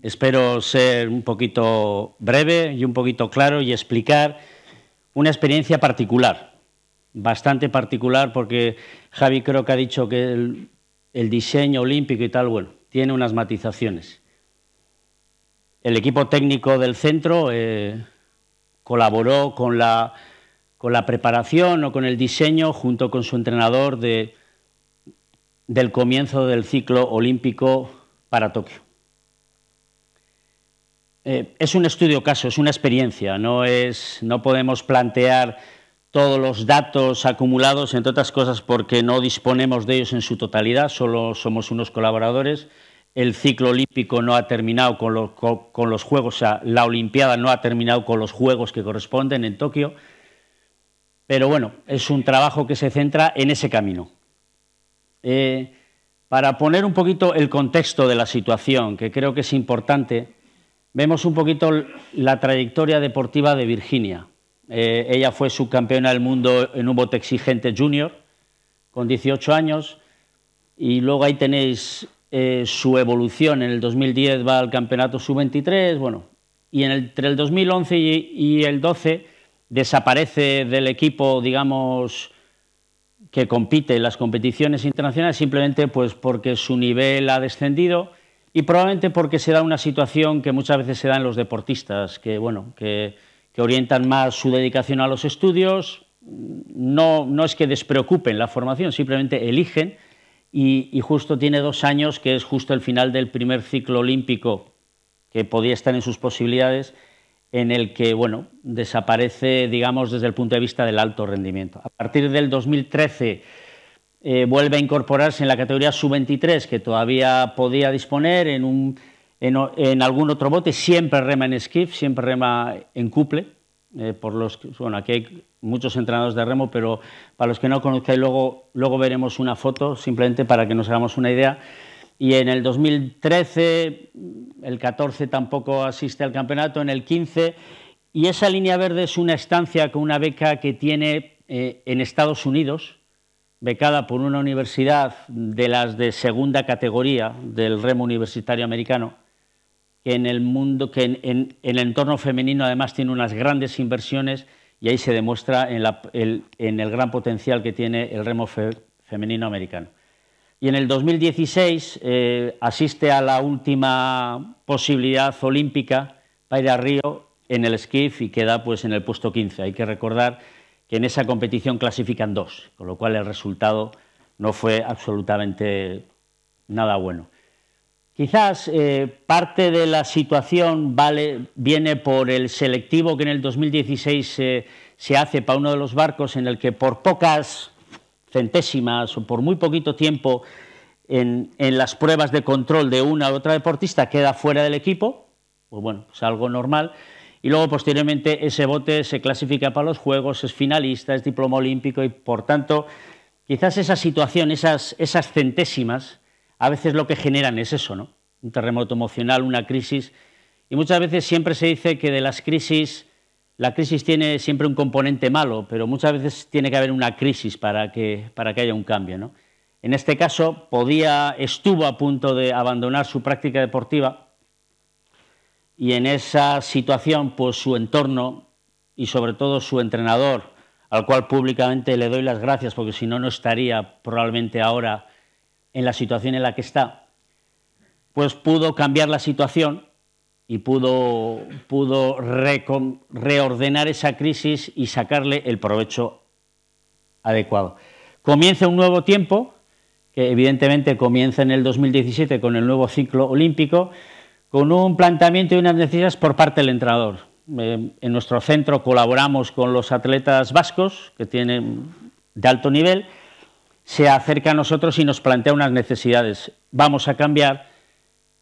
Espero ser un poquito breve y un poquito claro y explicar una experiencia particular, bastante particular, porque Javi creo que ha dicho que el diseño olímpico y tal, bueno, tiene unas matizaciones. El equipo técnico del centro colaboró con la preparación o con el diseño junto con su entrenador del comienzo del ciclo olímpico para Tokio. Es un estudio caso, es una experiencia, no podemos plantear todos los datos acumulados, entre otras cosas porque no disponemos de ellos en su totalidad, solo somos unos colaboradores. El ciclo olímpico no ha terminado con los Juegos, o sea, la Olimpiada no ha terminado con los Juegos que corresponden en Tokio, pero bueno, es un trabajo que se centra en ese camino. Para poner un poquito el contexto de la situación, que creo que es importante, vemos un poquito la trayectoria deportiva de Virginia. Ella fue subcampeona del mundo en un bote exigente junior, con 18 años, y luego ahí tenéis su evolución. En el 2010 va al campeonato sub-23, bueno, y entre el 2011 y el 12 desaparece del equipo, digamos, que compite en las competiciones internacionales, simplemente pues porque su nivel ha descendido y probablemente porque se da una situación que muchas veces se da en los deportistas, que, bueno, que orientan más su dedicación a los estudios, no es que despreocupen la formación, simplemente eligen, y justo tiene 2 años, que es justo el final del primer ciclo olímpico que podía estar en sus posibilidades, en el que, bueno, desaparece, digamos, desde el punto de vista del alto rendimiento. A partir del 2013 vuelve a incorporarse en la categoría sub-23, que todavía podía disponer en algún otro bote, siempre rema en skiff, siempre rema en couple, bueno, aquí hay muchos entrenadores de remo, pero para los que no conozcáis, luego veremos una foto, simplemente para que nos hagamos una idea. Y en el 2013, el 14 tampoco asiste al campeonato, en el 15, y esa línea verde es una estancia con una beca que tiene en Estados Unidos, becada por una universidad de las de segunda categoría del remo universitario americano, que en el mundo, que en el entorno femenino además tiene unas grandes inversiones, y ahí se demuestra en el gran potencial que tiene el remo femenino americano. Y en el 2016 asiste a la última posibilidad olímpica para ir a Río en el skiff y queda pues en el puesto 15. Hay que recordar que en esa competición clasifican 2, con lo cual el resultado no fue absolutamente nada bueno. Quizás parte de la situación viene por el selectivo que en el 2016 se hace para uno de los barcos, en el que por pocas centésimas o por muy poquito tiempo en las pruebas de control de una u otra deportista queda fuera del equipo, pues bueno, es algo normal, y luego posteriormente ese bote se clasifica para los Juegos, es finalista, es diploma olímpico, y por tanto quizás esa situación, esas centésimas, a veces lo que generan es eso, ¿no? Un terremoto emocional, una crisis, y muchas veces siempre se dice que de las crisis, la crisis tiene siempre un componente malo, pero muchas veces tiene que haber una crisis para que haya un cambio, ¿no? En este caso estuvo a punto de abandonar su práctica deportiva, y en esa situación pues su entorno y sobre todo su entrenador, al cual públicamente le doy las gracias, porque si no, no estaría probablemente ahora en la situación en la que está, pues pudo cambiar la situación y pudo reordenar esa crisis y sacarle el provecho adecuado. Comienza un nuevo tiempo, que evidentemente comienza en el 2017 con el nuevo ciclo olímpico, con un planteamiento y unas necesidades por parte del entrenador. En nuestro centro colaboramos con los atletas vascos, que tienen de alto nivel, se acerca a nosotros y nos plantea unas necesidades. Vamos a cambiar,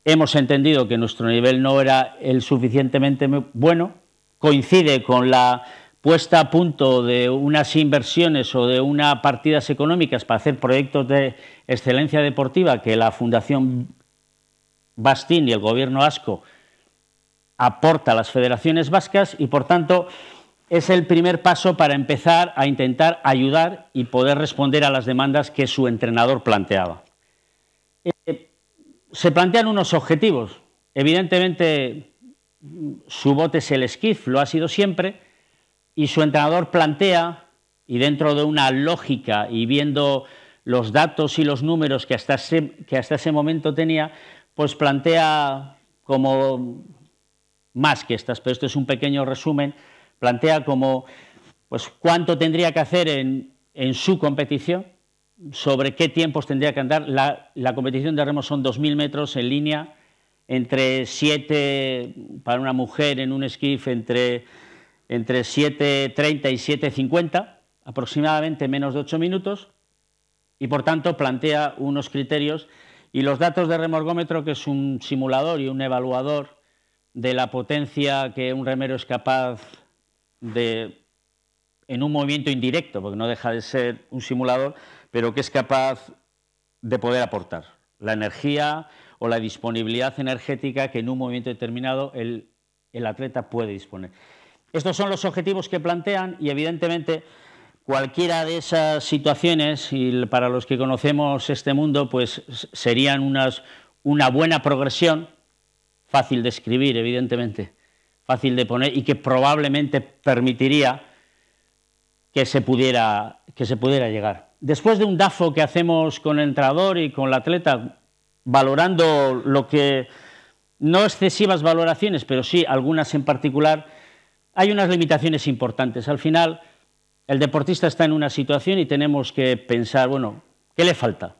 hemos entendido que nuestro nivel no era el suficientemente bueno, coincide con la puesta a punto de unas inversiones o de unas partidas económicas para hacer proyectos de excelencia deportiva que la Fundación Bastín y el Gobierno vasco aporta a las federaciones vascas, y por tanto es el primer paso para empezar a intentar ayudar y poder responder a las demandas que su entrenador planteaba. Se plantean unos objetivos, evidentemente su bote es el skiff, lo ha sido siempre, y su entrenador plantea, y dentro de una lógica y viendo los datos y los números que hasta ese momento tenía, pues plantea como, más que estas, pero esto es un pequeño resumen, plantea como pues cuánto tendría que hacer en su competición, sobre qué tiempos tendría que andar. La competición de remo son 2.000 metros en línea, entre 7, para una mujer en un esquife, entre 7:30 y 7:50, aproximadamente menos de 8 minutos, y por tanto plantea unos criterios, y los datos de remorgómetro, que es un simulador y un evaluador de la potencia que un remero es capaz de, en un movimiento indirecto, porque no deja de ser un simulador, pero que es capaz de poder aportar la energía o la disponibilidad energética que en un movimiento determinado el atleta puede disponer. Estos son los objetivos que plantean y evidentemente cualquiera de esas situaciones, y para los que conocemos este mundo, pues serían una buena progresión, fácil de escribir evidentemente, fácil de poner y que probablemente permitiría que se pudiera llegar. Después de un DAFO que hacemos con el entrenador y con el atleta, valorando lo que, no excesivas valoraciones, pero sí algunas en particular, hay unas limitaciones importantes. Al final, el deportista está en una situación y tenemos que pensar, bueno, ¿qué le falta?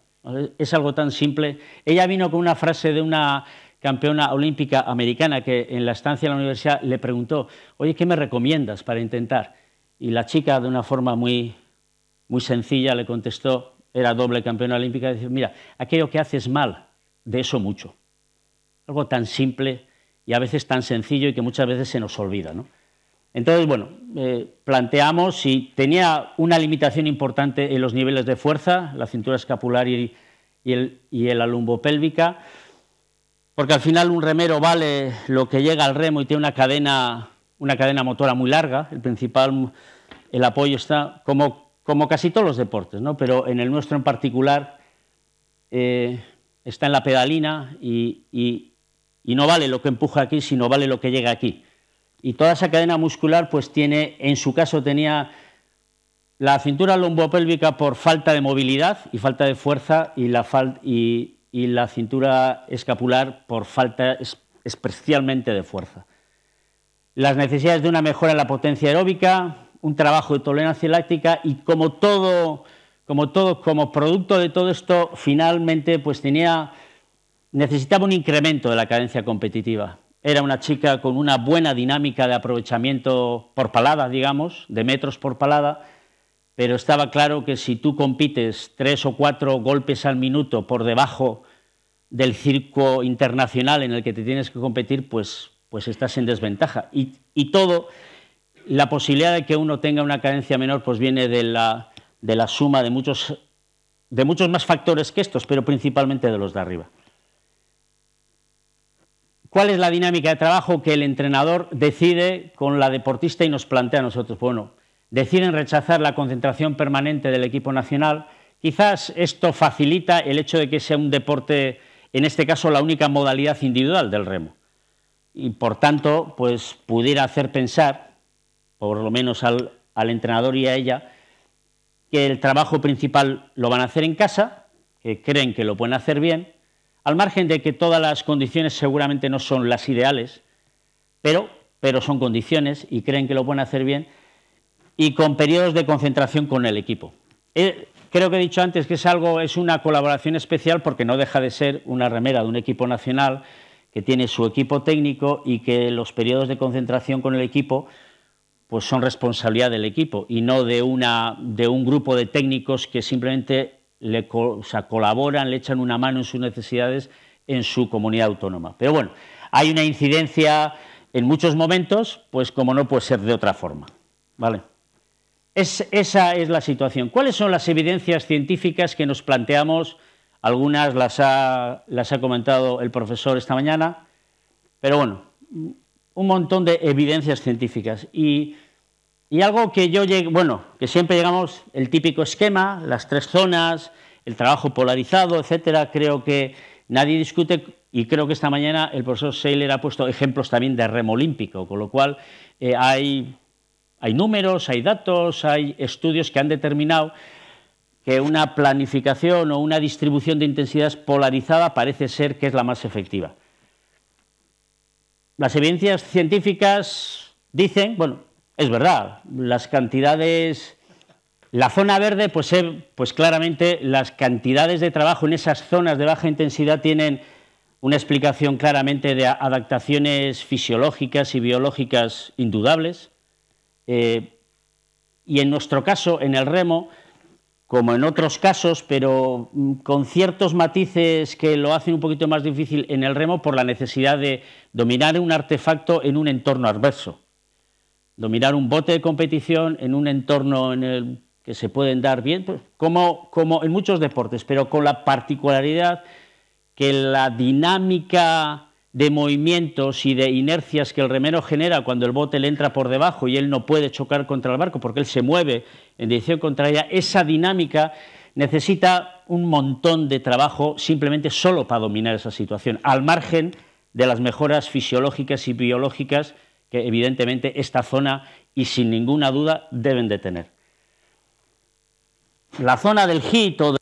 Es algo tan simple. Ella vino con una frase de una campeona olímpica americana que en la estancia en la universidad le preguntó, oye, ¿qué me recomiendas para intentar? Y la chica, de una forma muy sencilla, le contestó, era doble campeona olímpica, y dice, mira, aquello que haces mal, de eso mucho. Algo tan simple y a veces tan sencillo y que muchas veces se nos olvida, ¿no? Entonces, bueno, planteamos si tenía una limitación importante en los niveles de fuerza, la cintura escapular y la lumbopélvica, porque al final un remero vale lo que llega al remo y tiene una cadena motora muy larga, el apoyo está como casi todos los deportes, ¿no? Pero en el nuestro en particular está en la pedalina y no vale lo que empuja aquí, sino vale lo que llega aquí. Y toda esa cadena muscular, pues tiene, en su caso tenía la cintura lumbopélvica por falta de movilidad y falta de fuerza, y la cintura escapular por falta especialmente de fuerza. Las necesidades de una mejora en la potencia aeróbica, un trabajo de tolerancia láctica y como producto de todo esto, finalmente pues necesitaba un incremento de la cadencia competitiva. Era una chica con una buena dinámica de aprovechamiento por palada, digamos, de metros por palada, pero estaba claro que si tú compites 3 o 4 golpes al minuto por debajo del circo internacional en el que te tienes que competir, pues estás en desventaja. Y todo, la posibilidad de que uno tenga una cadencia menor, pues viene de la suma de muchos más factores que estos, pero principalmente de los de arriba. ¿Cuál es la dinámica de trabajo que el entrenador decide con la deportista y nos plantea a nosotros? Bueno, deciden rechazar la concentración permanente del equipo nacional. Quizás esto facilita el hecho de que sea un deporte, en este caso la única modalidad individual del remo. Y por tanto, pues pudiera hacer pensar, por lo menos al entrenador y a ella, que el trabajo principal lo van a hacer en casa, que creen que lo pueden hacer bien, al margen de que todas las condiciones seguramente no son las ideales, pero son condiciones y creen que lo pueden hacer bien, y con periodos de concentración con el equipo. Creo que he dicho antes que es una colaboración especial porque no deja de ser una remera de un equipo nacional que tiene su equipo técnico y que los periodos de concentración con el equipo pues son responsabilidad del equipo y no de un grupo de técnicos que simplemente colaboran, le echan una mano en sus necesidades en su comunidad autónoma. Pero bueno, hay una incidencia en muchos momentos, pues como no puede ser de otra forma, ¿vale? Esa es la situación. ¿Cuáles son las evidencias científicas que nos planteamos? Algunas las ha comentado el profesor esta mañana, pero bueno, un montón de evidencias científicas. Y algo que que siempre llegamos, el típico esquema, las 3 zonas, el trabajo polarizado, etcétera. Creo que nadie discute y creo que esta mañana el profesor Seiler ha puesto ejemplos también de remo olímpico, con lo cual hay números, hay datos, hay estudios que han determinado que una planificación o una distribución de intensidades polarizada parece ser que es la más efectiva. Las evidencias científicas dicen, bueno, es verdad, las cantidades, la zona verde, pues claramente las cantidades de trabajo en esas zonas de baja intensidad tienen una explicación claramente de adaptaciones fisiológicas y biológicas indudables. Y en nuestro caso, en el remo, como en otros casos, pero con ciertos matices que lo hacen un poquito más difícil en el remo por la necesidad de dominar un artefacto en un entorno adverso. Dominar un bote de competición en un entorno en el que se pueden dar bien, pues, como en muchos deportes, pero con la particularidad que la dinámica de movimientos y de inercias que el remero genera cuando el bote le entra por debajo y él no puede chocar contra el barco porque él se mueve en dirección contraria, esa dinámica necesita un montón de trabajo simplemente solo para dominar esa situación, al margen de las mejoras fisiológicas y biológicas que evidentemente esta zona y sin ninguna duda deben de tener. La zona del HIIT o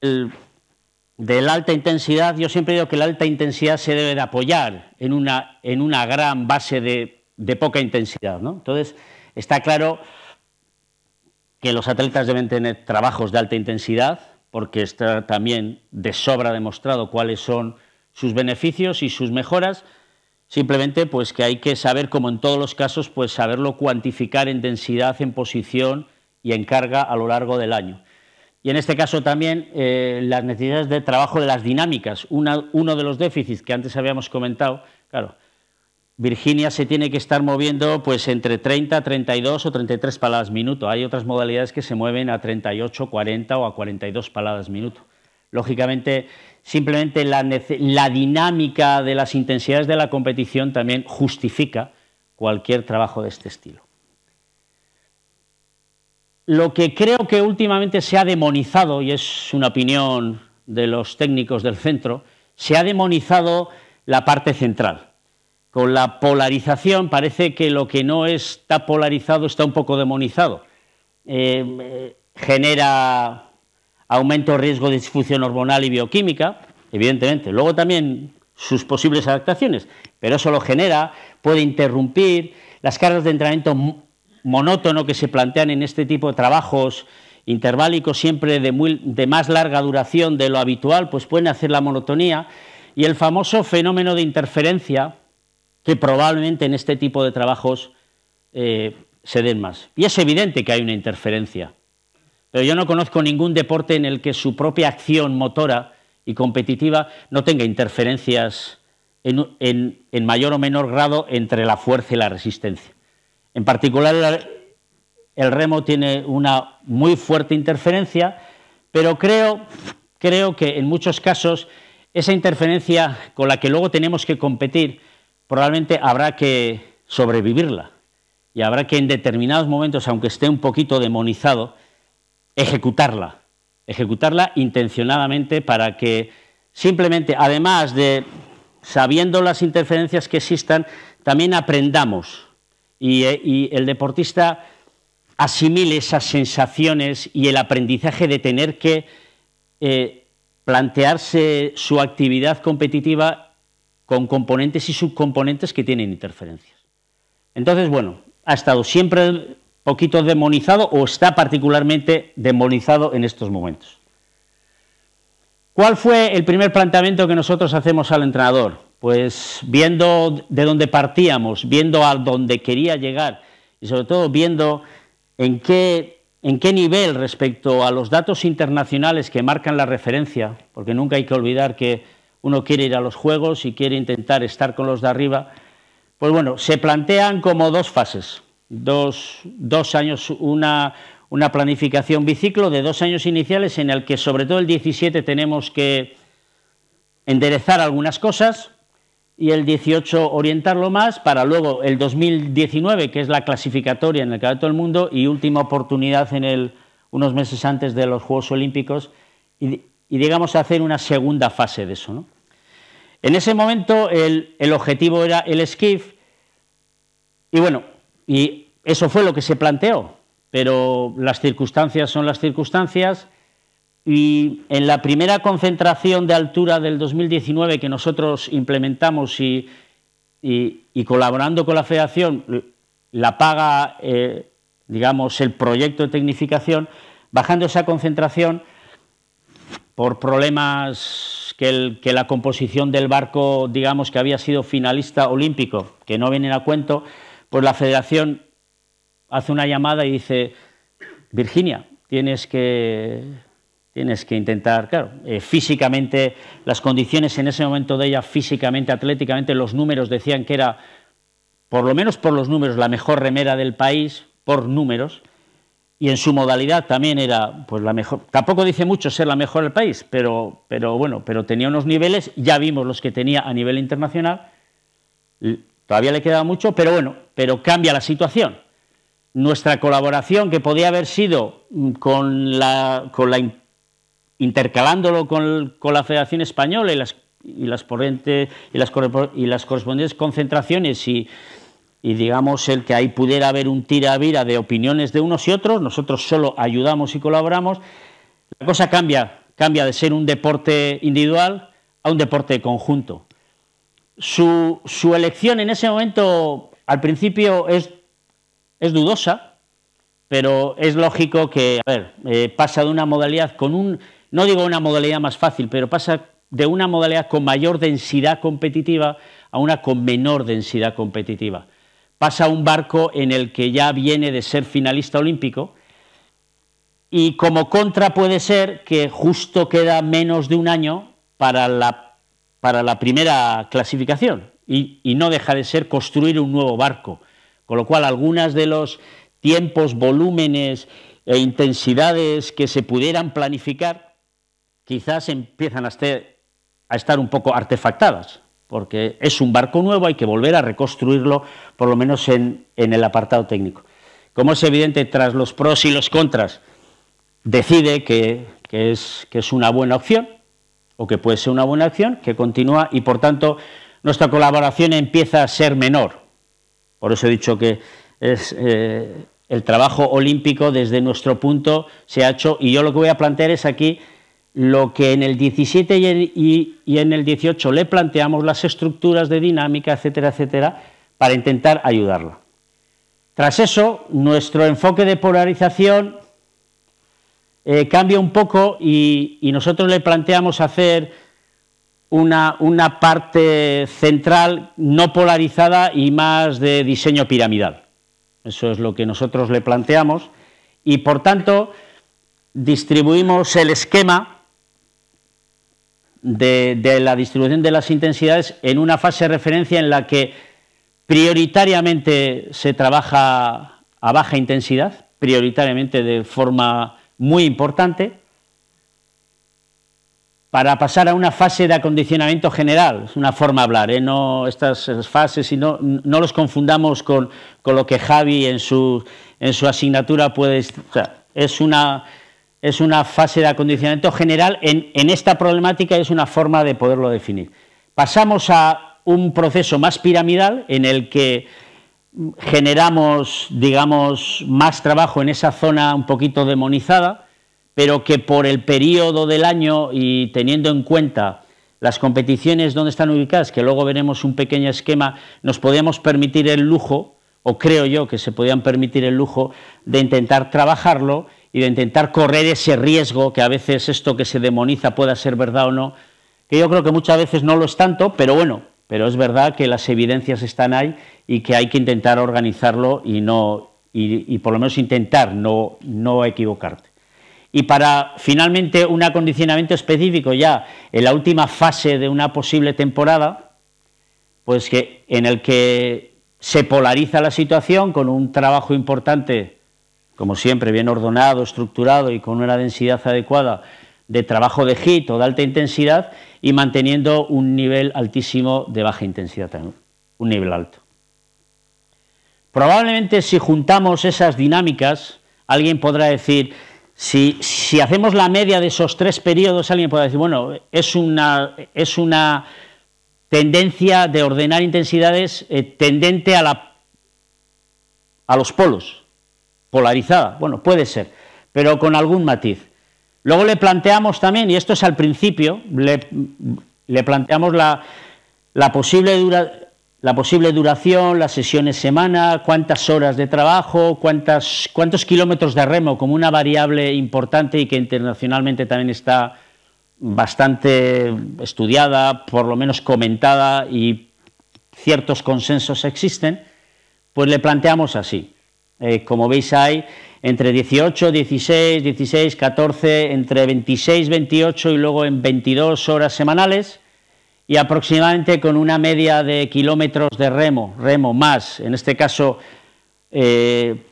de la alta intensidad, yo siempre digo que la alta intensidad se debe de apoyar en una gran base de poca intensidad, ¿no? Entonces, está claro que los atletas deben tener trabajos de alta intensidad, porque está también de sobra demostrado cuáles son sus beneficios y sus mejoras, simplemente pues que hay que saber, como en todos los casos, pues saberlo cuantificar en densidad, en posición y en carga a lo largo del año. Y en este caso también las necesidades de trabajo de las dinámicas. Uno de los déficits que antes habíamos comentado, claro, Virginia se tiene que estar moviendo pues entre 30, 32 o 33 paladas minuto. Hay otras modalidades que se mueven a 38, 40 o a 42 paladas minuto. Lógicamente, simplemente la dinámica de las intensidades de la competición también justifica cualquier trabajo de este estilo. Lo que creo que últimamente se ha demonizado, y es una opinión de los técnicos del centro, se ha demonizado la parte central. Con la polarización parece que lo que no está polarizado está un poco demonizado. Genera aumento de riesgo de disfunción hormonal y bioquímica, evidentemente. Luego también sus posibles adaptaciones, pero eso lo genera, puede interrumpir las cargas de entrenamiento monótono que se plantean en este tipo de trabajos interválicos, siempre de más larga duración de lo habitual, pues pueden hacer la monotonía, y el famoso fenómeno de interferencia que probablemente en este tipo de trabajos se den más. Y es evidente que hay una interferencia, pero yo no conozco ningún deporte en el que su propia acción motora y competitiva no tenga interferencias en mayor o menor grado entre la fuerza y la resistencia. En particular, el remo tiene una muy fuerte interferencia, pero creo que en muchos casos esa interferencia con la que luego tenemos que competir probablemente habrá que sobrevivirla y habrá que en determinados momentos, aunque esté un poquito demonizado, ejecutarla intencionadamente para que simplemente, además de sabiendo las interferencias que existan, también aprendamos y el deportista asimile esas sensaciones y el aprendizaje de tener que plantearse su actividad competitiva con componentes y subcomponentes que tienen interferencias. Entonces, bueno, ha estado siempre poquito demonizado o está particularmente demonizado en estos momentos. ¿Cuál fue el primer planteamiento que nosotros hacemos al entrenador? Pues viendo de dónde partíamos, viendo a dónde quería llegar y sobre todo viendo en qué nivel respecto a los datos internacionales que marcan la referencia, porque nunca hay que olvidar que uno quiere ir a los Juegos y quiere intentar estar con los de arriba, pues bueno, se plantean como dos fases, dos años, una planificación biciclo de 2 años iniciales en el que sobre todo el 17 tenemos que enderezar algunas cosas y el 18 orientarlo más para luego el 2019, que es la clasificatoria en el Campeonato del Mundo y última oportunidad unos meses antes de los Juegos Olímpicos y digamos hacer una segunda fase de eso, ¿no? En ese momento el objetivo era el skiff y bueno, y eso fue lo que se planteó, pero las circunstancias son las circunstancias y en la primera concentración de altura del 2019 que nosotros implementamos y colaborando con la Federación la paga, digamos, el proyecto de tecnificación, bajando esa concentración por problemas que la composición del barco, digamos, que había sido finalista olímpico, que no vienen a cuento, pues la Federación hace una llamada y dice: Virginia, tienes que intentar, claro, físicamente, las condiciones en ese momento de ella, físicamente, atléticamente, los números decían que era, por lo menos por los números, la mejor remera del país, por números, y en su modalidad también era pues la mejor. Tampoco dice mucho ser la mejor del país, pero bueno, pero tenía unos niveles, ya vimos los que tenía a nivel internacional, todavía le quedaba mucho, pero bueno, pero cambia la situación. Nuestra colaboración, que podía haber sido intercalándolo con la Federación Española y las correspondientes concentraciones y digamos el que ahí pudiera haber un tira-vira de opiniones de unos y otros, nosotros solo ayudamos y colaboramos, la cosa cambia de ser un deporte individual a un deporte conjunto. Su elección en ese momento, al principio, es dudosa, pero es lógico que, pasa de una modalidad no digo una modalidad más fácil, pero pasa de una modalidad con mayor densidad competitiva a una con menor densidad competitiva. Pasa a un barco en el que ya viene de ser finalista olímpico y como contra puede ser que justo queda menos de un año para la primera clasificación y no deja de ser construir un nuevo barco, con lo cual algunas de los tiempos, volúmenes e intensidades que se pudieran planificar quizás empiezan a estar un poco artefactadas, porque es un barco nuevo, hay que volver a reconstruirlo, por lo menos en el apartado técnico. Como es evidente, tras los pros y los contras, decide que es una buena opción, o que puede ser una buena opción, que continúa, y por tanto nuestra colaboración empieza a ser menor. Por eso he dicho que el trabajo olímpico desde nuestro punto se ha hecho, y yo lo que voy a plantear es aquí lo que en el 17 y en el 18 le planteamos, las estructuras de dinámica, etcétera, etcétera, para intentar ayudarla. Tras eso, nuestro enfoque de polarización cambia un poco y nosotros le planteamos hacer una parte central no polarizada y más de diseño piramidal. Eso es lo que nosotros le planteamos y, por tanto, distribuimos el esquema de la distribución de las intensidades en una fase de referencia en la que prioritariamente se trabaja a baja intensidad, prioritariamente de forma muy importante, para pasar a una fase de acondicionamiento general. Es una forma de hablar, no estas fases, y no los confundamos con lo que Javi en su asignatura puede... O sea, es una fase de acondicionamiento general en esta problemática, es una forma de poderlo definir. Pasamos a un proceso más piramidal en el que generamos, digamos, más trabajo en esa zona un poquito demonizada, pero que por el periodo del año y teniendo en cuenta las competiciones donde están ubicadas, que luego veremos un pequeño esquema, nos podíamos permitir el lujo, o creo yo que se podían permitir el lujo, de intentar trabajarlo y de intentar correr ese riesgo, que a veces esto que se demoniza pueda ser verdad o no, que yo creo que muchas veces no lo es tanto, pero bueno, pero es verdad que las evidencias están ahí y que hay que intentar organizarlo y por lo menos intentar no equivocarte. Y para finalmente un acondicionamiento específico ya en la última fase de una posible temporada, pues en el que se polariza la situación con un trabajo importante, como siempre, bien ordenado, estructurado y con una densidad adecuada de trabajo de HIIT o de alta intensidad y manteniendo un nivel altísimo de baja intensidad también, un nivel alto. Probablemente si juntamos esas dinámicas, alguien podrá decir... Si hacemos la media de esos tres periodos, alguien puede decir, bueno, es una tendencia de ordenar intensidades tendente a los polos, polarizada. Bueno, puede ser, pero con algún matiz. Luego le planteamos también, y esto es al principio, le planteamos la posible duración, las sesiones semana, cuántas horas de trabajo, cuántos kilómetros de remo, como una variable importante y que internacionalmente también está bastante estudiada, por lo menos comentada, y ciertos consensos existen. Pues le planteamos así. Como veis, hay entre 18, 16, 16, 14, entre 26, 28 y luego en 22 horas semanales, y aproximadamente con una media de kilómetros de remo más, en este caso, en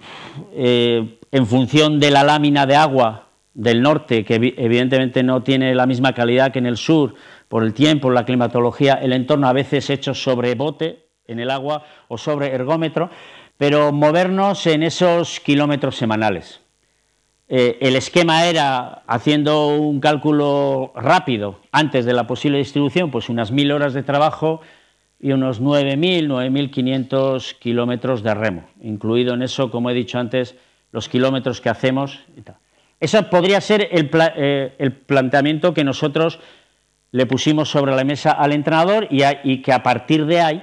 función de la lámina de agua del norte, que evidentemente no tiene la misma calidad que en el sur, por el tiempo, la climatología, el entorno, a veces hecho sobre bote en el agua o sobre ergómetro, pero movernos en esos kilómetros semanales. El esquema era, haciendo un cálculo rápido, antes de la posible distribución, pues unas 1000 horas de trabajo y unos 9000, 9500 kilómetros de remo, incluido en eso, como he dicho antes, los kilómetros que hacemos y tal. Ese podría ser el planteamiento que nosotros le pusimos sobre la mesa al entrenador y que a partir de ahí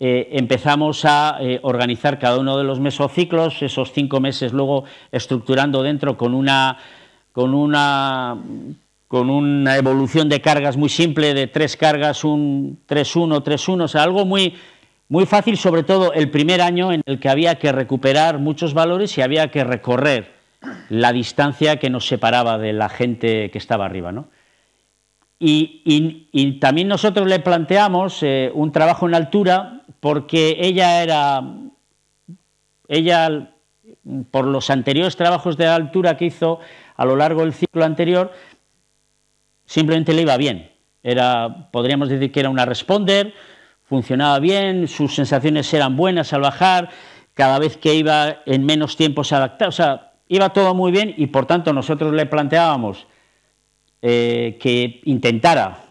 empezamos a organizar cada uno de los mesociclos, esos 5 meses luego estructurando dentro con una evolución de cargas muy simple, de 3 cargas, un 3-1, 3-1, o sea, algo muy fácil, sobre todo el primer año en el que había que recuperar muchos valores y había que recorrer la distancia que nos separaba de la gente que estaba arriba, ¿no? Y también nosotros le planteamos un trabajo en altura, porque ella, por los anteriores trabajos de altura que hizo a lo largo del ciclo anterior, simplemente le iba bien. Podríamos decir que era una responder, funcionaba bien, sus sensaciones eran buenas al bajar, cada vez que iba en menos tiempo se adaptaba, o sea, iba todo muy bien, y por tanto nosotros le planteábamos que intentara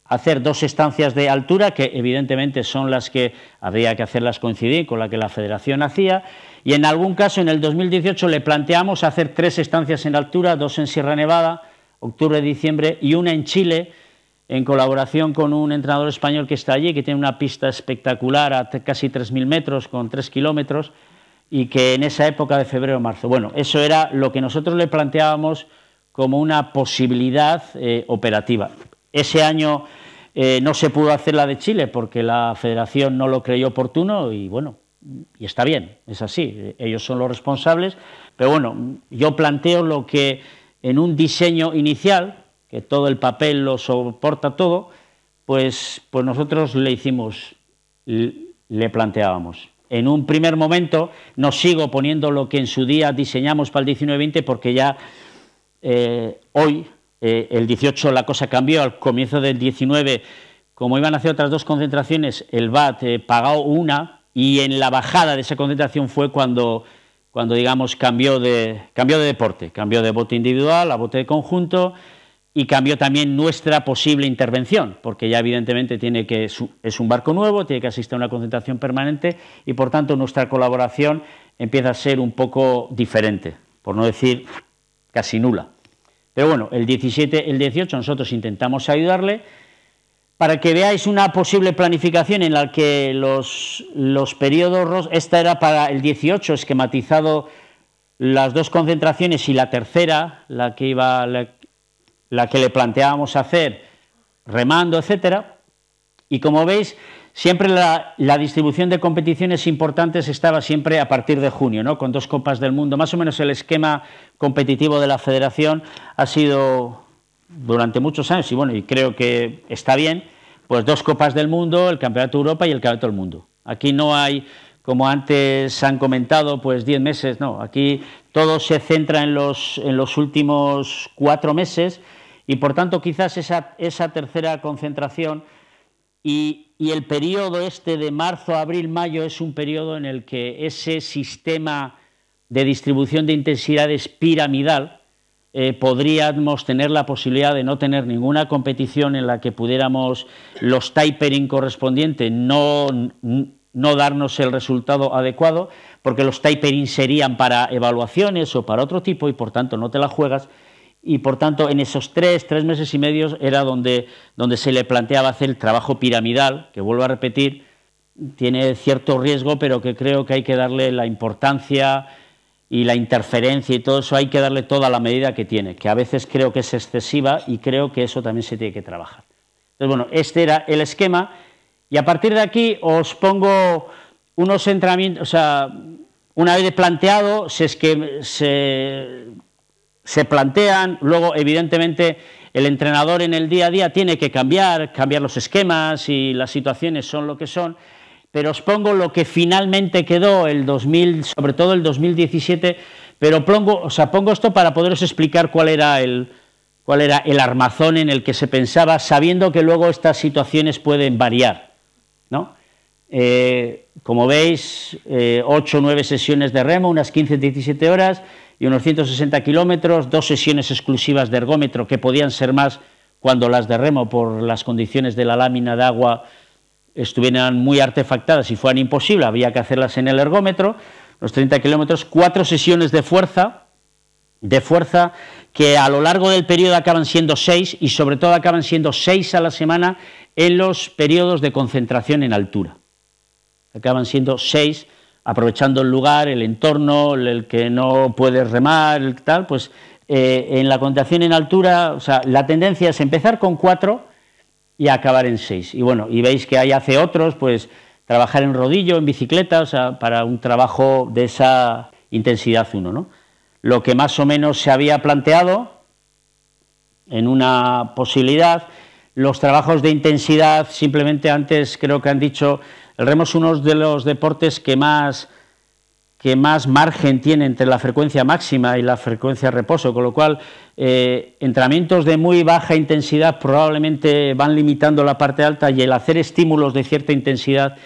hacer 2 estancias de altura, que evidentemente son las que habría que hacerlas coincidir con la que la federación hacía, y en algún caso en el 2018 le planteamos hacer 3 estancias en altura, 2 en Sierra Nevada, octubre, diciembre, y una en Chile, en colaboración con un entrenador español que está allí, que tiene una pista espectacular a casi 3000 metros, con 3 kilómetros, y que en esa época de febrero o marzo. Bueno, eso era lo que nosotros le planteábamos como una posibilidad operativa. Ese año no se pudo hacer la de Chile porque la federación no lo creyó oportuno, y bueno, y está bien, es así, ellos son los responsables, pero bueno, yo planteo lo que en un diseño inicial, que todo el papel lo soporta todo, pues nosotros le planteábamos. En un primer momento no sigo poniendo lo que en su día diseñamos para el 19-20, porque ya hoy, el 18, la cosa cambió. Al comienzo del 19, como iban a hacer otras 2 concentraciones, el VAT pagó una, y en la bajada de esa concentración fue cuando digamos, cambió de deporte, cambió de bote individual a bote de conjunto, y cambió también nuestra posible intervención, porque ya evidentemente es un barco nuevo, tiene que asistir a una concentración permanente, y por tanto nuestra colaboración empieza a ser un poco diferente, por no decir casi nula. Pero bueno, el 17, el 18 nosotros intentamos ayudarle para que veáis una posible planificación en la que los periodos, esta era para el 18, esquematizado las 2 concentraciones, y la tercera, la que le planteábamos hacer remando, etcétera, y como veis, siempre la distribución de competiciones importantes estaba siempre a partir de junio, ¿no? Con 2 Copas del Mundo. Más o menos el esquema competitivo de la federación ha sido durante muchos años, y bueno, y creo que está bien, pues 2 Copas del Mundo, el Campeonato de Europa y el Campeonato del Mundo. Aquí no hay, como antes han comentado, pues 10 meses, no, aquí todo se centra en los últimos 4 meses, y por tanto quizás esa tercera concentración y el periodo de marzo, abril, mayo es un periodo en el que ese sistema de distribución de intensidades piramidal podríamos tener la posibilidad de no tener ninguna competición en la que pudiéramos los tapering correspondientes no darnos el resultado adecuado, porque los tapering serían para evaluaciones o para otro tipo y por tanto no te la juegas, y por tanto en esos 3 meses y medio era donde se le planteaba hacer el trabajo piramidal, que vuelvo a repetir, tiene cierto riesgo, pero que creo que hay que darle la importancia y la interferencia y todo eso, hay que darle toda la medida que tiene, que a veces creo que es excesiva y creo que eso también se tiene que trabajar. Entonces, bueno, este era el esquema y a partir de aquí os pongo unos entrenamientos, o sea, una vez planteado, se plantean, luego evidentemente el entrenador en el día a día tiene que cambiar los esquemas y las situaciones son lo que son, pero os pongo lo que finalmente quedó sobre todo el 2017, pero pongo esto para poderos explicar cuál era el armazón en el que se pensaba, sabiendo que luego estas situaciones pueden variar, ¿no? Como veis, 8 o 9 sesiones de remo, unas 15-17 horas y unos 160 kilómetros, 2 sesiones exclusivas de ergómetro, que podían ser más cuando las de remo, por las condiciones de la lámina de agua, estuvieran muy artefactadas y fueran imposibles, había que hacerlas en el ergómetro, los 30 kilómetros, 4 sesiones de fuerza, que a lo largo del periodo acaban siendo 6 y sobre todo acaban siendo 6 a la semana en los periodos de concentración en altura. Acaban siendo 6, aprovechando el lugar, el entorno, el que no puedes remar, el tal, pues en la concentración en altura, o sea, la tendencia es empezar con 4 y acabar en 6. Y bueno, y veis que ahí hace otros, pues trabajar en rodillo, en bicicleta, o sea, para un trabajo de esa intensidad 1, ¿no? Lo que más o menos se había planteado en una posibilidad, los trabajos de intensidad, simplemente antes creo que han dicho, el remo es uno de los deportes que más margen tiene entre la frecuencia máxima y la frecuencia de reposo, con lo cual entrenamientos de muy baja intensidad probablemente van limitando la parte alta y el hacer estímulos de cierta intensidad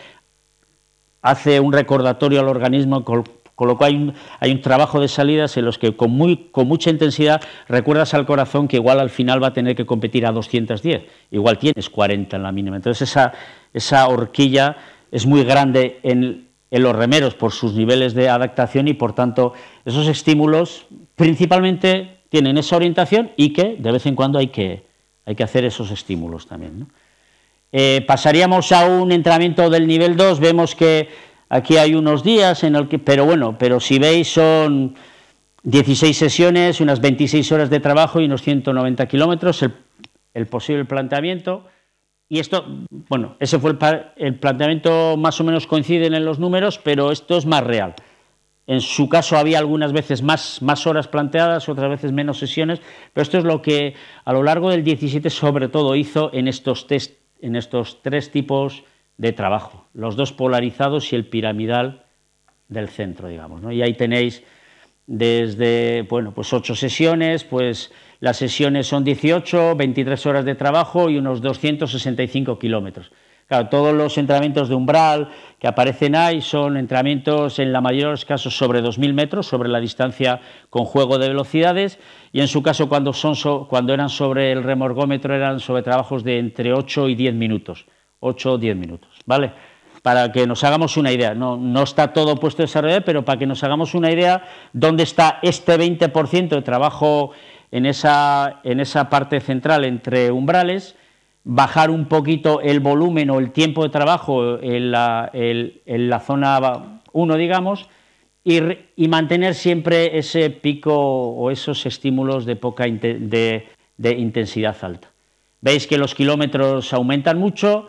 hace un recordatorio al organismo, con lo cual hay un trabajo de salidas en los que con mucha intensidad recuerdas al corazón que igual al final va a tener que competir a 210, igual tienes 40 en la mínima. Entonces esa horquilla es muy grande en los remeros por sus niveles de adaptación y por tanto esos estímulos principalmente tienen esa orientación y que de vez en cuando hay que hacer esos estímulos también, ¿no? Pasaríamos a un entrenamiento del nivel 2, vemos que aquí hay unos días en el que, pero si veis son 16 sesiones, unas 26 horas de trabajo y unos 190 kilómetros, el posible planteamiento. Y esto, bueno, ese fue el planteamiento, más o menos coinciden en los números, pero esto es más real. En su caso había algunas veces más horas planteadas, otras veces menos sesiones, pero esto es lo que a lo largo del 17 sobre todo hizo en estos 3 tipos de trabajo, los 2 polarizados y el piramidal del centro, digamos, ¿no? Y ahí tenéis desde, bueno, pues 8 sesiones, pues las sesiones son 18, 23 horas de trabajo y unos 265 kilómetros. Claro, todos los entrenamientos de umbral que aparecen ahí son entrenamientos en la mayoría de los casos sobre 2000 metros, sobre la distancia con juego de velocidades, y en su caso cuando eran sobre el remorgómetro eran sobre trabajos de entre 8 y 10 minutos, 8 o 10 minutos, ¿vale? Para que nos hagamos una idea, no está todo puesto a desarrollar, pero para que nos hagamos una idea dónde está este 20% de trabajo en esa parte central entre umbrales, bajar un poquito el volumen o el tiempo de trabajo en la zona 1, digamos, y mantener siempre ese pico o esos estímulos de intensidad alta. Veis que los kilómetros aumentan mucho,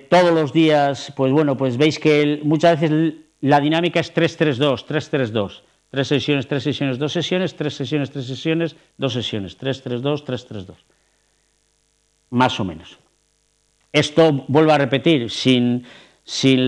todos los días, pues bueno, pues veis que muchas veces la dinámica es 3-3-2, 3-3-2. 3 sesiones, 3 sesiones, 2 sesiones, 3 sesiones, 3 sesiones, 2 sesiones, 3-3-2, 3-3-2. Más o menos. Esto, vuelvo a repetir, sin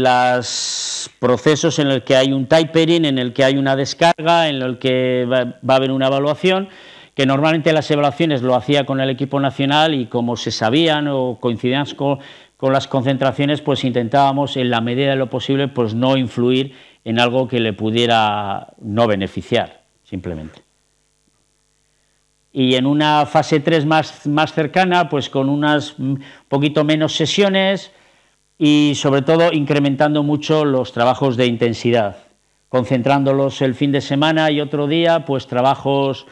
los procesos en el que hay un tapering, en el que hay una descarga, en el que va a haber una evaluación, que normalmente las evaluaciones lo hacía con el equipo nacional y como se sabían o coincidían con las concentraciones, pues intentábamos en la medida de lo posible pues no influir en algo que le pudiera no beneficiar, simplemente. y en una fase 3 más cercana, pues con unas poquito menos sesiones y sobre todo incrementando mucho los trabajos de intensidad, concentrándolos el fin de semana y otro día, pues trabajos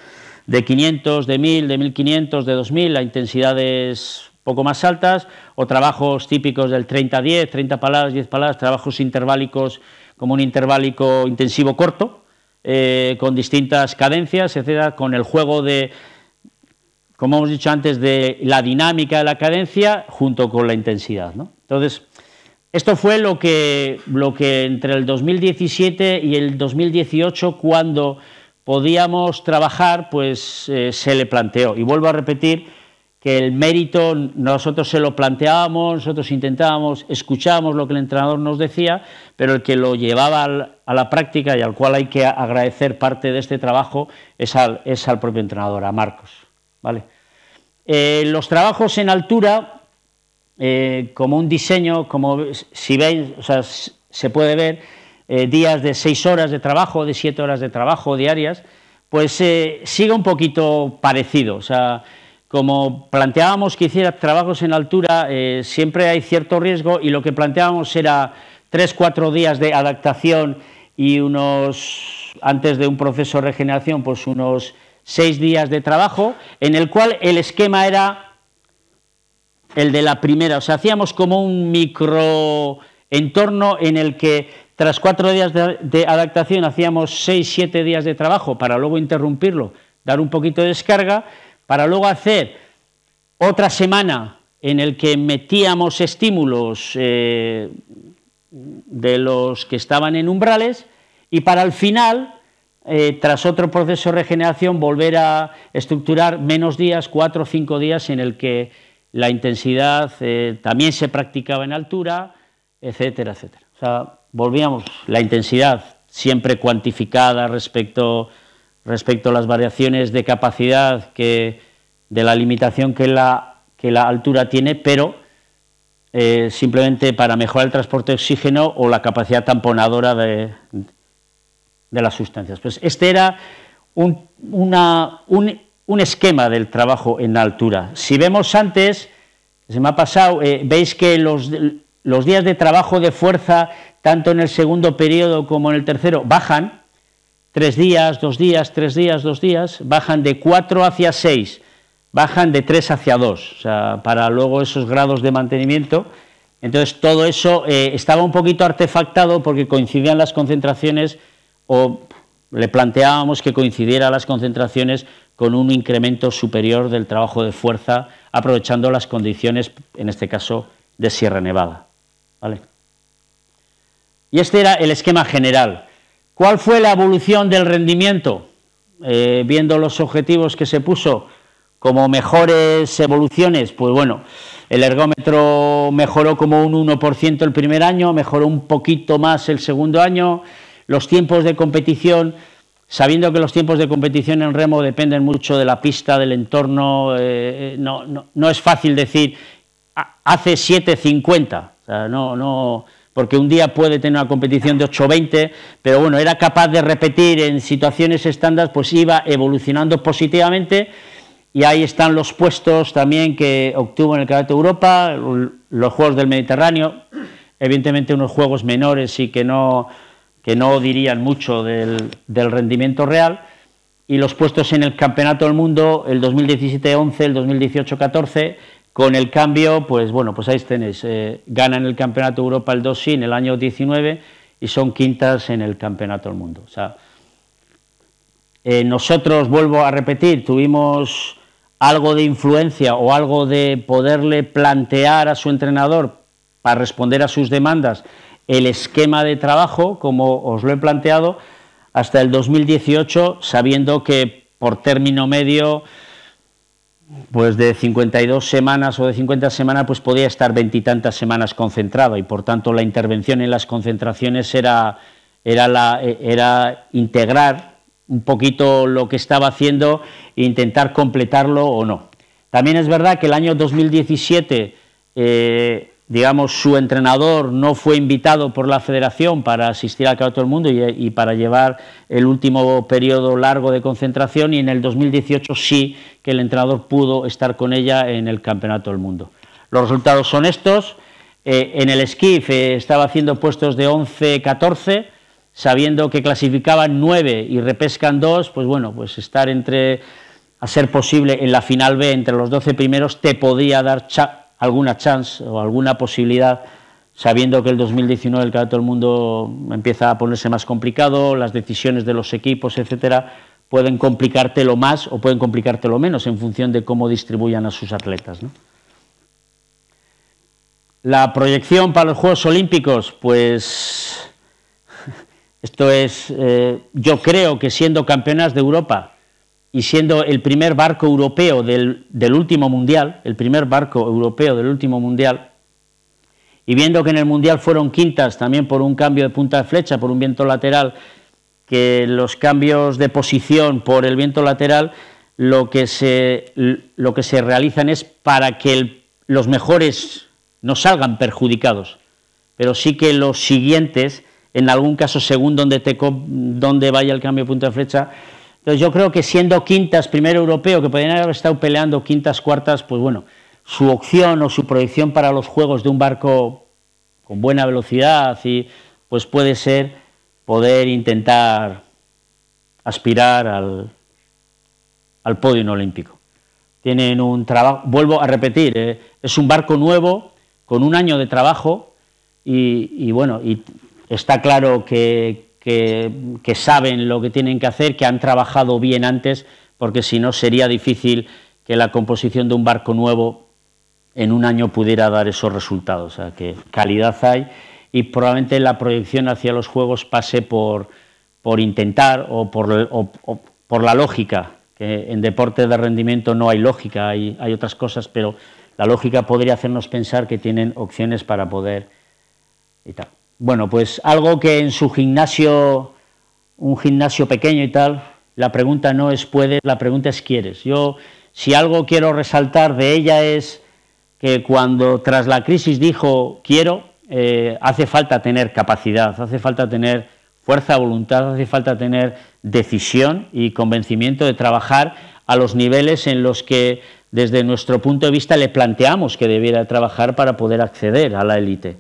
de 500, de 1000, de 1500, de 2000, a intensidades poco más altas, o trabajos típicos del 30-10, 30 paladas, 10 paladas, trabajos interválicos como un interválico intensivo corto, con distintas cadencias, etcétera, con el juego de, como hemos dicho antes, de la dinámica de la cadencia junto con la intensidad, ¿no? Entonces, esto fue lo que entre el 2017 y el 2018, cuando podíamos trabajar, pues se le planteó. Y vuelvo a repetir que el mérito nosotros se lo planteábamos, nosotros intentábamos, escuchábamos lo que el entrenador nos decía, pero el que lo llevaba a la práctica y al cual hay que agradecer parte de este trabajo es al propio entrenador, a Marcos, ¿vale? Los trabajos en altura, como un diseño, como si veis, o sea, se puede ver, días de 6 horas de trabajo, de 7 horas de trabajo diarias, pues sigue un poquito parecido. O sea, como planteábamos que hiciera trabajos en altura, siempre hay cierto riesgo, y lo que planteábamos era 3-4 días de adaptación y antes de un proceso de regeneración, pues unos 6 días de trabajo, en el cual el esquema era el de la primera. O sea, hacíamos como un microentorno en el que tras 4 días de adaptación hacíamos 6-7 días de trabajo para luego interrumpirlo, dar un poquito de descarga, para luego hacer otra semana en el que metíamos estímulos de los que estaban en umbrales, y para el final, tras otro proceso de regeneración, volver a estructurar menos días, 4 o 5 días en el que la intensidad también se practicaba en altura, etcétera, etcétera. O sea, volvíamos, la intensidad siempre cuantificada respecto a las variaciones de capacidad de la limitación que la altura tiene, pero simplemente para mejorar el transporte de oxígeno o la capacidad tamponadora de las sustancias. Pues este era un esquema del trabajo en altura. Si vemos antes, se me ha pasado, veis que los días de trabajo de fuerza, tanto en el segundo periodo como en el tercero, bajan 3 días, 2 días, 3 días, 2 días, bajan de 4 hacia 6, bajan de 3 hacia 2, o sea, para luego esos grados de mantenimiento. Entonces todo eso estaba un poquito artefactado porque coincidían las concentraciones, o le planteábamos que coincidiera las concentraciones con un incremento superior del trabajo de fuerza, aprovechando las condiciones, en este caso, de Sierra Nevada, ¿vale? Y este era el esquema general. ¿Cuál fue la evolución del rendimiento? Viendo los objetivos que se puso como mejores evoluciones, pues bueno, el ergómetro mejoró como un 1% el primer año, mejoró un poquito más el segundo año. Los tiempos de competición, sabiendo que los tiempos de competición en remo dependen mucho de la pista, del entorno, no es fácil decir hace 7:50, o sea, no, porque un día puede tener una competición de 8:20, pero bueno, era capaz de repetir en situaciones estándar, pues iba evolucionando positivamente, y ahí están los puestos también que obtuvo en el Campeonato de Europa, los Juegos del Mediterráneo, evidentemente unos juegos menores y que no dirían mucho del rendimiento real, y los puestos en el Campeonato del Mundo, el 2017-11, el 2018-14, con el cambio, pues bueno, pues ahí tenéis, ganan el Campeonato de Europa el 2 en el año 19 y son quintas en el Campeonato del Mundo. O sea, nosotros, vuelvo a repetir, tuvimos algo de influencia o algo de poderle plantear a su entrenador para responder a sus demandas el esquema de trabajo, como os lo he planteado, hasta el 2018, sabiendo que por término medio, pues de 52 semanas o de 50 semanas, pues podía estar 20 y tantas semanas concentrado, y por tanto la intervención en las concentraciones era integrar un poquito lo que estaba haciendo e intentar completarlo o no. También es verdad que el año 2017 digamos, su entrenador no fue invitado por la federación para asistir al Campeonato del Mundo y para llevar el último periodo largo de concentración, y en el 2018 sí que el entrenador pudo estar con ella en el Campeonato del Mundo. Los resultados son estos. En el skiff estaba haciendo puestos de 11-14, sabiendo que clasificaban 9 y repescan 2, pues bueno, pues estar a ser posible en la final B entre los 12 primeros te podía dar alguna chance o alguna posibilidad, sabiendo que el 2019 el Campeonato del Mundo empieza a ponerse más complicado, las decisiones de los equipos, etcétera, pueden complicártelo más o pueden complicártelo menos en función de cómo distribuyan a sus atletas, ¿no? La proyección para los Juegos Olímpicos, pues esto es, yo creo que siendo campeonas de Europa y siendo el primer barco europeo del último mundial, el primer barco europeo del último mundial, y viendo que en el mundial fueron quintas también por un cambio de punta de flecha, por un viento lateral, que los cambios de posición por el viento lateral lo que se realizan es para que los mejores no salgan perjudicados, pero sí que los siguientes, en algún caso según donde vaya el cambio de punta de flecha. Entonces yo creo que siendo quintas, primer europeo, que podrían haber estado peleando quintas, cuartas, pues bueno, su opción o su proyección para los Juegos de un barco con buena velocidad, y pues puede ser poder intentar aspirar al podio olímpico. Tienen un trabajo, vuelvo a repetir, es un barco nuevo, con un año de trabajo, y bueno, y está claro que saben lo que tienen que hacer, que han trabajado bien antes, porque si no sería difícil que la composición de un barco nuevo en un año pudiera dar esos resultados. O sea, que calidad hay, y probablemente la proyección hacia los Juegos pase por intentar o por la lógica, que en deporte de rendimiento no hay lógica, hay otras cosas, pero la lógica podría hacernos pensar que tienen opciones para poder y tal. Bueno, pues algo que en su gimnasio, un gimnasio pequeño y tal, la pregunta no es puedes, la pregunta es quieres. Yo, si algo quiero resaltar de ella es que cuando tras la crisis dijo quiero, hace falta tener capacidad, hace falta tener fuerza, voluntad, hace falta tener decisión y convencimiento de trabajar a los niveles en los que desde nuestro punto de vista le planteamos que debiera trabajar para poder acceder a la élite.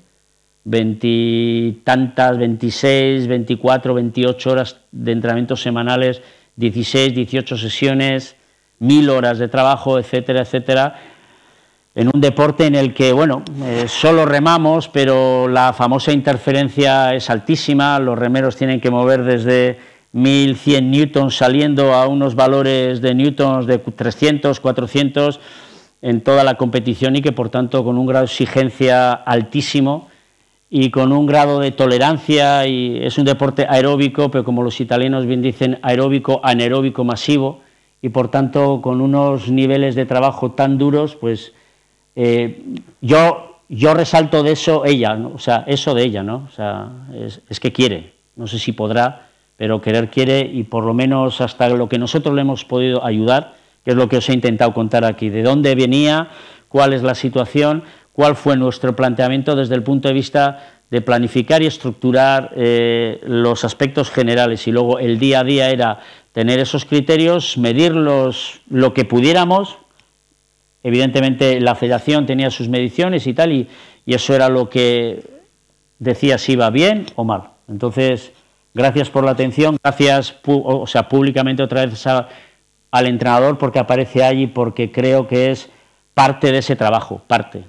20 26, 24, 28 horas de entrenamientos semanales, 16, 18 sesiones, 1000 horas de trabajo, etcétera, etcétera, en un deporte en el que, bueno, solo remamos, pero la famosa interferencia es altísima, los remeros tienen que mover desde 1100 newtons saliendo a unos valores de newtons de 300, 400 en toda la competición, y que por tanto con un grado de exigencia altísimo y con un grado de tolerancia, y es un deporte aeróbico, pero como los italianos bien dicen, aeróbico, anaeróbico masivo, y por tanto con unos niveles de trabajo tan duros, pues yo resalto de eso ella, ¿no? O sea, eso de ella, ¿no? O sea, es que quiere, no sé si podrá, pero querer quiere, y por lo menos hasta lo que nosotros le hemos podido ayudar, que es lo que os he intentado contar aquí, de dónde venía, cuál es la situación, cuál fue nuestro planteamiento desde el punto de vista de planificar y estructurar los aspectos generales, y luego el día a día era tener esos criterios, medirlos lo que pudiéramos. Evidentemente la federación tenía sus mediciones y tal, y eso era lo que decía si iba bien o mal. Entonces, gracias por la atención, gracias públicamente otra vez al entrenador, porque aparece allí, porque creo que es parte de ese trabajo, parte.